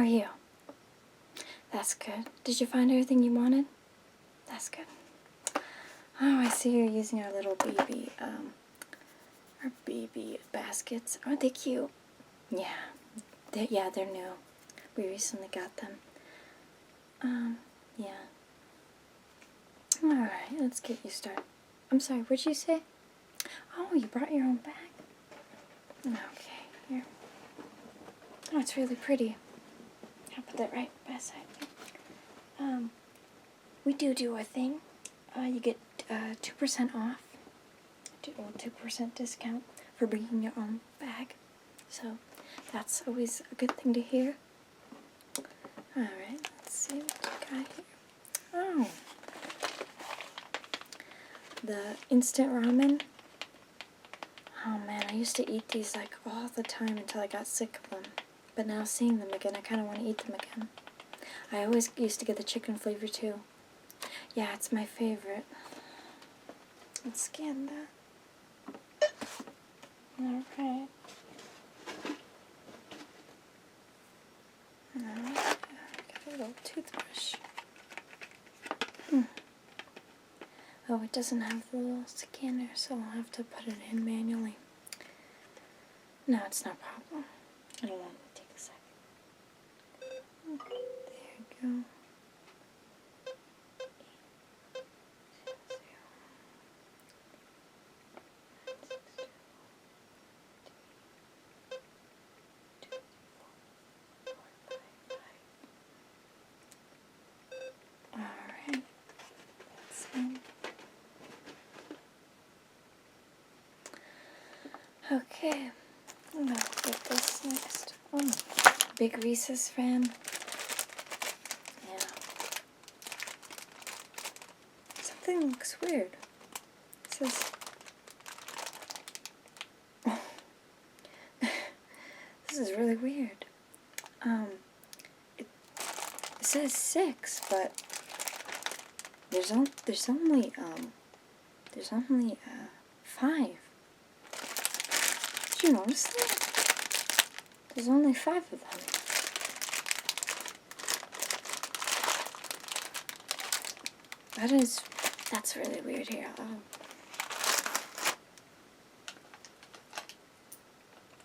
are you? That's good. Did you find everything you wanted? That's good. Oh, I see you're using our little baby, our baby baskets. Aren't they cute? Yeah. They're new. We recently got them. Yeah. Alright, let's get you started. I'm sorry, what'd you say? Oh, you brought your own bag? Okay, here. Oh, it's really pretty. I'll put that right beside you. We do a thing. You get 2% off. 2% discount for bringing your own bag. So, that's always a good thing to hear. Alright, let's see what we got here. Oh. The instant ramen. Oh man, I used to eat these like all the time until I got sick of them. But now seeing them again, I kind of want to eat them again. I always used to get the chicken flavor too. Yeah, it's my favorite. Let's scan that. Alright. Alright, got a little toothbrush. Oh, it doesn't have the little scanner, so I'll have to put it in manually. No, it's no problem. I don't want it to take a second. There you go. Alright. Okay. I'm gonna get this next. Oh, big Reese's fan. Yeah. Something looks weird. It says... This is really weird. It says 6, but there's only 5. Did you notice that? There's only 5 of them. That's really weird here.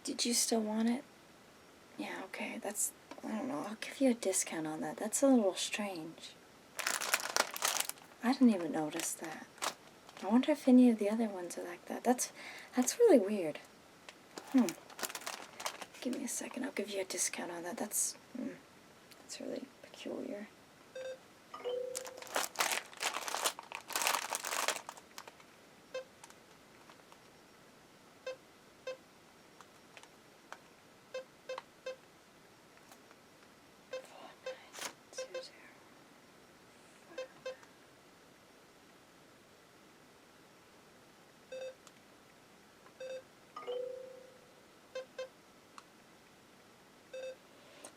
Did you still want it? Yeah, okay, I don't know, I'll give you a discount on that. That's a little strange. I didn't even notice that. I wonder if any of the other ones are like that. That's really weird. Give me a second, I'll give you a discount on that. That's really peculiar.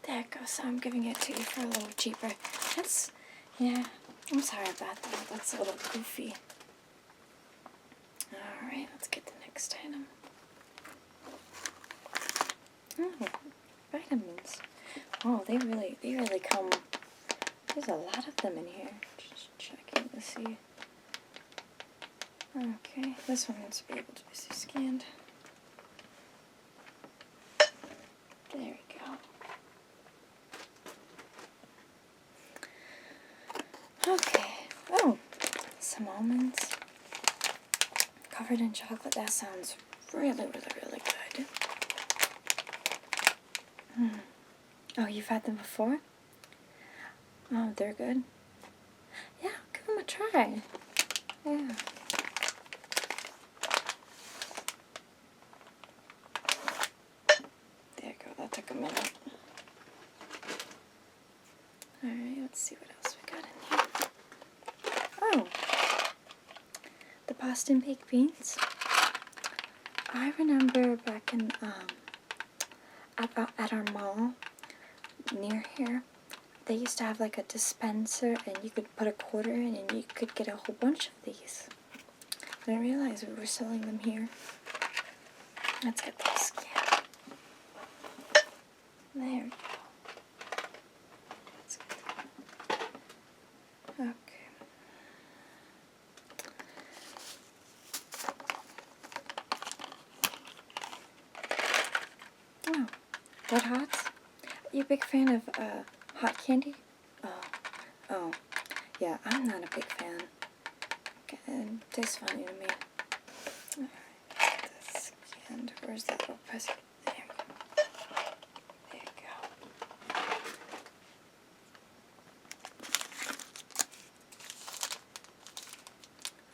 There it goes, so I'm giving it to you for a little cheaper. Yeah, I'm sorry about that. That's a little goofy. Alright, let's get the next item. Oh, vitamins. Oh, they really come. There's a lot of them in here. Just checking to see. Okay, this one needs to be able to be scanned. There we go. Okay. Oh, some almonds covered in chocolate. That sounds really good. Oh, you've had them before? Oh, they're good. Yeah, give them a try. Yeah. There you go. That took a minute. Alright, let's see what else we got in here. Oh, the Boston baked beans. I remember back in at our mall near here, they used to have like a dispenser, and you could put a quarter in, and you could get a whole bunch of these. I didn't realize we were selling them here. Let's get this scanned. There we go. Red Hots? You a big fan of hot candy? Oh, yeah, I'm not a big fan. It tastes funny to me. Alright, that's scanned. Where's that little press? There we go. There you go.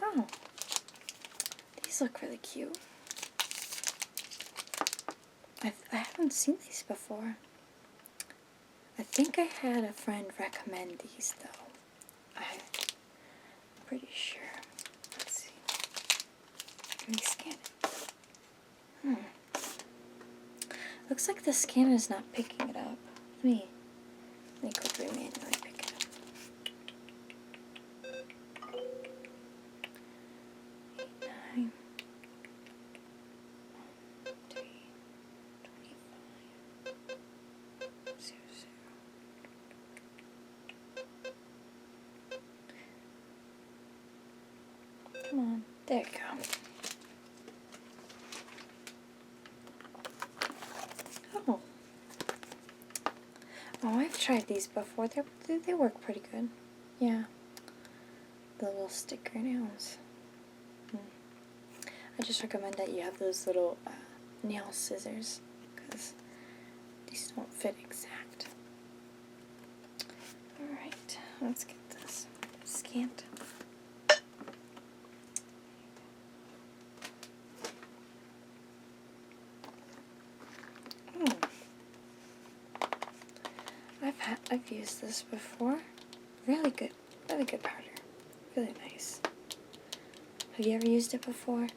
Oh, these look really cute. I haven't seen these before. I think I had a friend recommend these though. I'm pretty sure. Let's see. Let me scan it. Looks like the scanner's not picking it up. Let me quickly manually pick it up. 9, 3, 25, 0, 0. Come on, there you go. Oh, I've tried these before. They work pretty good. Yeah. The little sticker nails. I just recommend that you have those little nail scissors because these don't fit exact. Alright, let's get this scanned. I've used this before. Really good powder. Really nice. Have you ever used it before?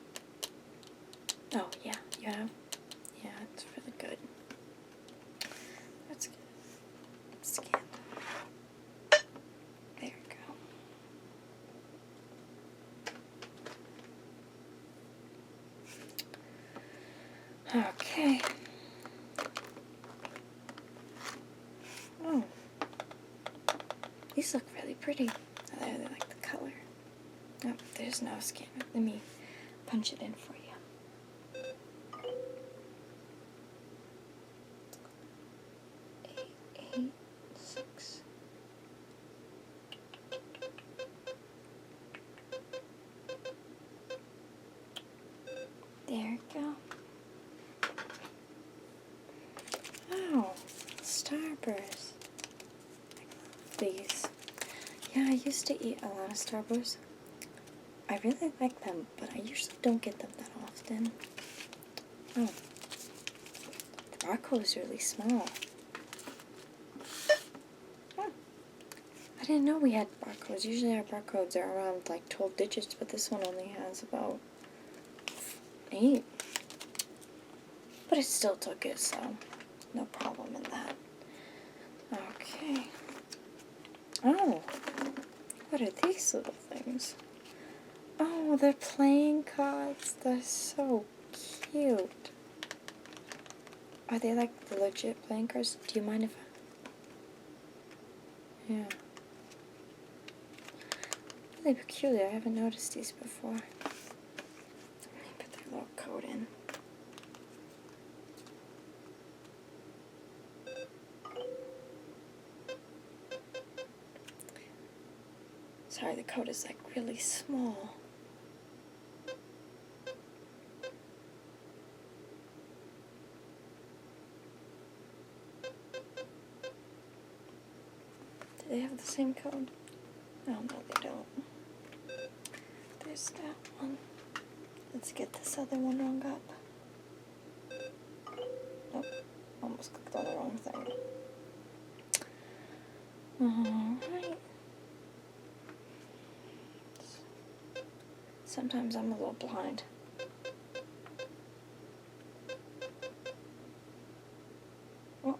Oh yeah, you have? Yeah, it's really good. Let's get it scanned. There we go. Okay. Oh. These look really pretty. I really like the color. Oh, there's no scanner. Let me punch it in for you. 886. There we go. Oh, Starburst. I love these. Yeah, I used to eat a lot of Starburst. I really like them, but I usually don't get them that often. Oh, the barcode is really small. Oh, I didn't know we had barcodes. Usually our barcodes are around like 12 digits, but this one only has about 8. But it still took it, so no problem in that. Okay. Oh, what are these little things? Oh, they're playing cards. They're so cute. Are they like the legit playing cards? Do you mind if I... Yeah. Really peculiar. I haven't noticed these before. Let me put their little code in. Sorry, the code is like really small. Do they have the same code? Oh, no, they don't. There's that one. Let's get this other one rung up. Nope, almost clicked on the wrong thing. Alright. Sometimes I'm a little blind. Oh.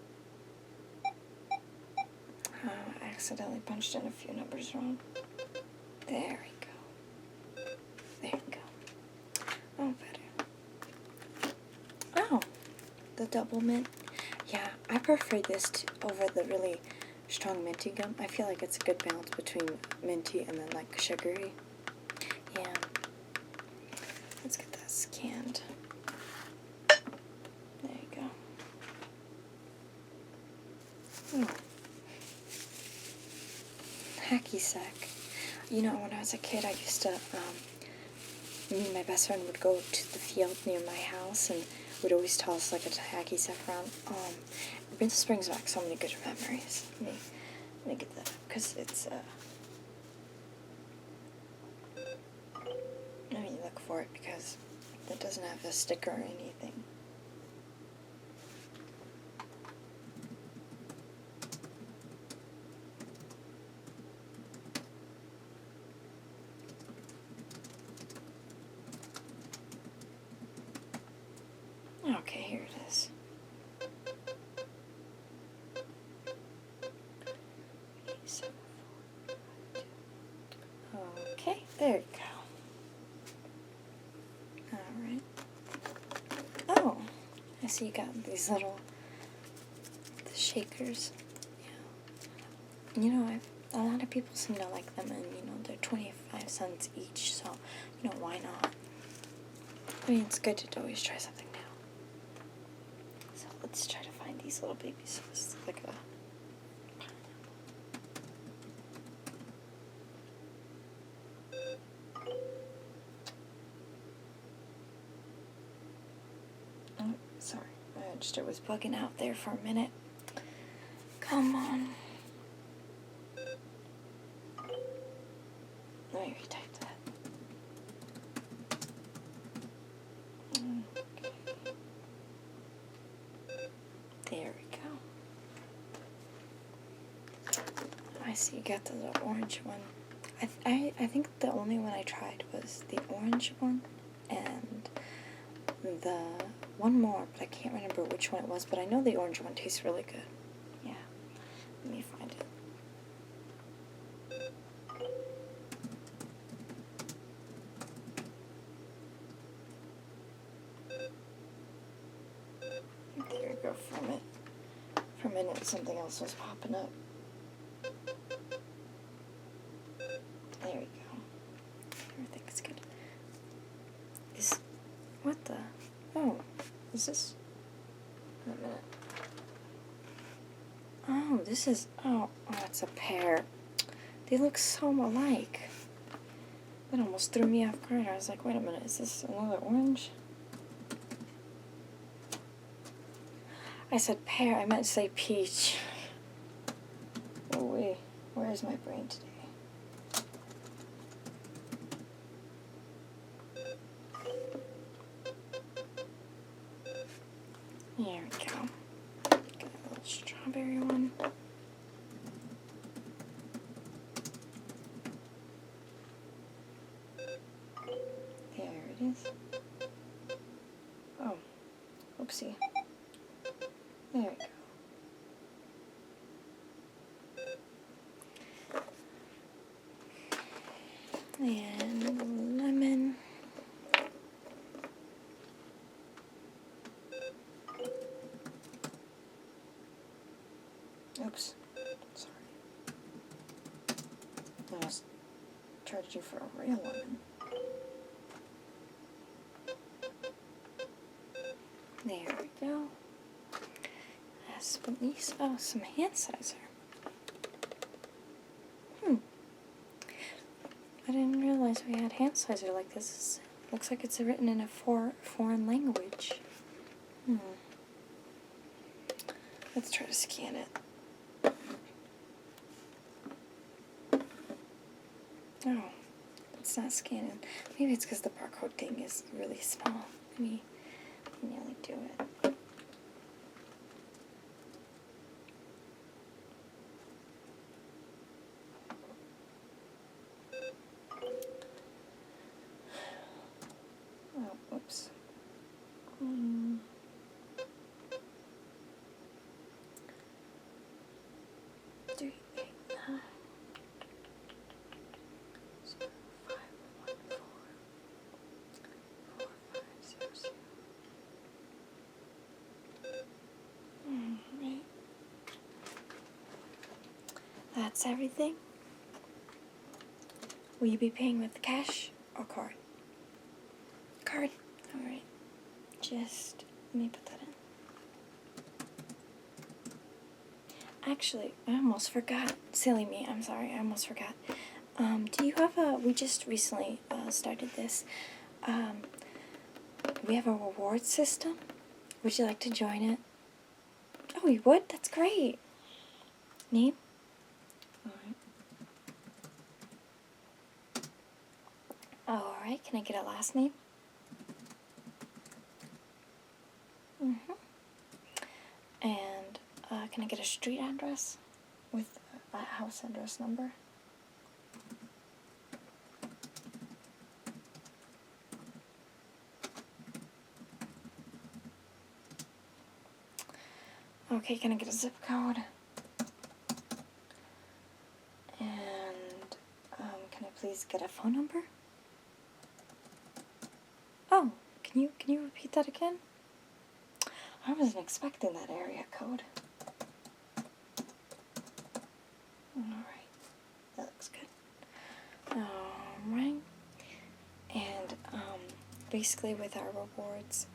I accidentally punched in a few numbers wrong. There we go. There we go. Oh, better. Oh, the double mint. Yeah, I prefer this over the really strong minty gum. I feel like it's a good balance between minty and then like sugary. Yeah. Let's get that scanned. There you go. hacky sack. You know, when I was a kid, I used to, me and my best friend would go to the field near my house and would always toss like a hacky sack around. It just brings back so many good memories. Let me get that up, because it's, let me look for it, because it doesn't have a sticker or anything. Okay, here it is. Okay, there you go. Alright. Oh, I see you got these little shakers. Yeah. You know, a lot of people seem to like them, and you know, they're 25 cents each, so, you know, why not? I mean, it's good to always try something new. So let's try to find these little babies. This is like a sorry, my register was bugging out there for a minute. Come on. Let me retype that. Okay. There we go. I see you got the little orange one. I think the only one I tried was the orange one and the one more, but I can't remember which one it was, but I know the orange one tastes really good. Yeah, let me find it. There we go from it. For a minute, something else was popping up. There we go. Everything's good. What the? Oh, is this? Wait a minute. Oh, this is, oh, it's a pear. They look so alike. It almost threw me off guard. I was like, wait a minute, is this another orange? I said pear, I meant to say peach. Oh wait, where is my brain today? There we go. Got a little strawberry one. There it is. Oh, oopsie. There we go. And lemon. Oops, sorry. I almost charged you for a real lemon. There we go. Last but not least, oh, some hand sanitizer. I didn't realize we had hand sanitizer like this. Looks like it's written in a foreign language. Let's try to scan it. Oh, it's not scanning. Maybe it's because the barcode thing is really small. Let me nearly do it. Oh, whoops. 3, 8, 9, 0, 5, 1, 4, 4, 5, 0, 0. Right. That's everything. Will you be paying with cash or card? Card. All right. Just let me put that in. actually, I almost forgot. Silly me, I'm sorry, I almost forgot. Do you have we just recently started this. We have a reward system. Would you like to join it? Oh, you would? That's great. Name? Alright. Alright, can I get a last name? And can I get a street address with a house address number? Okay, can I get a zip code? And can I please get a phone number? Oh, can you repeat that again? I wasn't expecting that area code. Alright, that looks good. Alright, and basically with our rewards,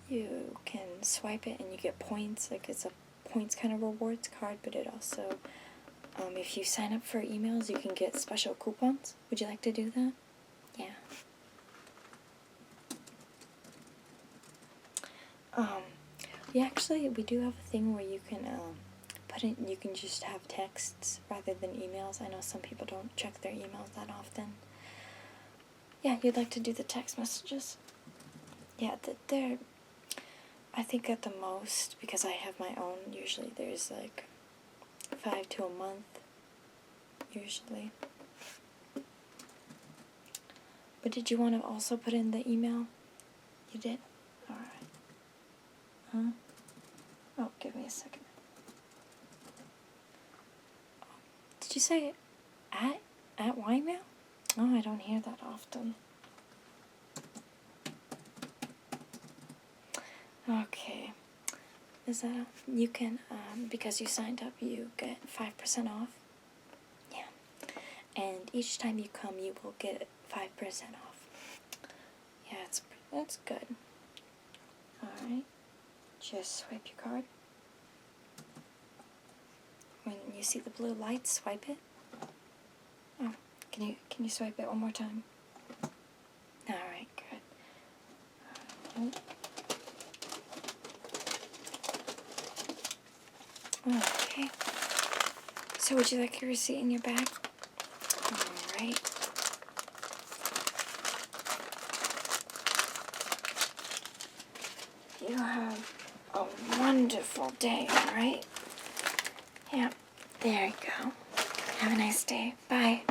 you can swipe it and you get points. Like, it's a points kind of rewards card, but it also, if you sign up for emails, you can get special coupons. Would you like to do that? Yeah. We do have a thing where you can you can just have texts rather than emails. I know some people don't check their emails that often. Yeah, you'd like to do the text messages? Yeah, they're, I think at the most, because I have my own, usually there's like 5 to a month, usually. But did you want to also put in the email? You did? Alright. Huh? Oh, give me a second. Did you say at Ymail? Oh, I don't hear that often. Okay. Is that, you can, because you signed up, you get 5% off. Yeah. And each time you come, you will get 5% off. Yeah, that's good. Alright. Just swipe your card. When you see the blue light, swipe it. Oh, can you swipe it one more time? Alright, good. Okay. So would you like your receipt in your bag? Alright. You have a wonderful day, alright? Yeah. There you go. Have a nice day. Bye.